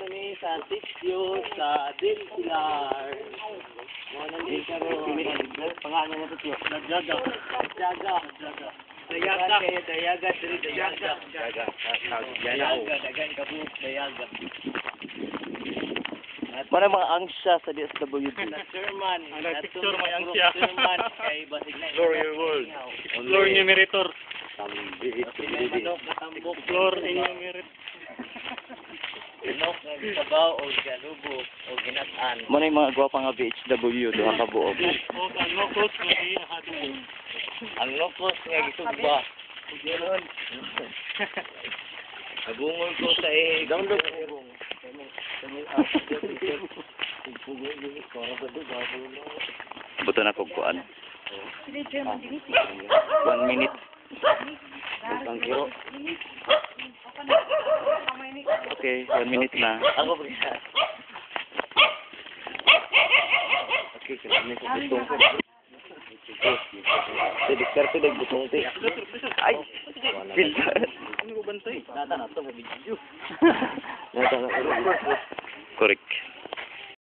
kami sa sitio sa Del Pilar. Mga nandito karo. Pangalan na ito. Dayaga. Dayaga. Dagan kabuk, dayaga. Para mga angsya sa DSWD. Sherman. Picture mo yung siya. Sherman kay basig na. Explore your world. Explore numerator. Manok na tambok. Explore in numerator. Manok na sabaw o galubo o ginatan. Muna yung mga gwapa nga BHW, duha ka buog. O ang lokos nga ihadong. Ang lokos nga gisugba. Ganoon. Nabungol ko sa download ko. Buto na kog kuan. 1 minute. Okay, 1 minute na. Ako ba? Okay, kami sa butong ko. Kasi butong ti. Ay! Filter. Ano ba bantay? Nata na to sa video. Correct.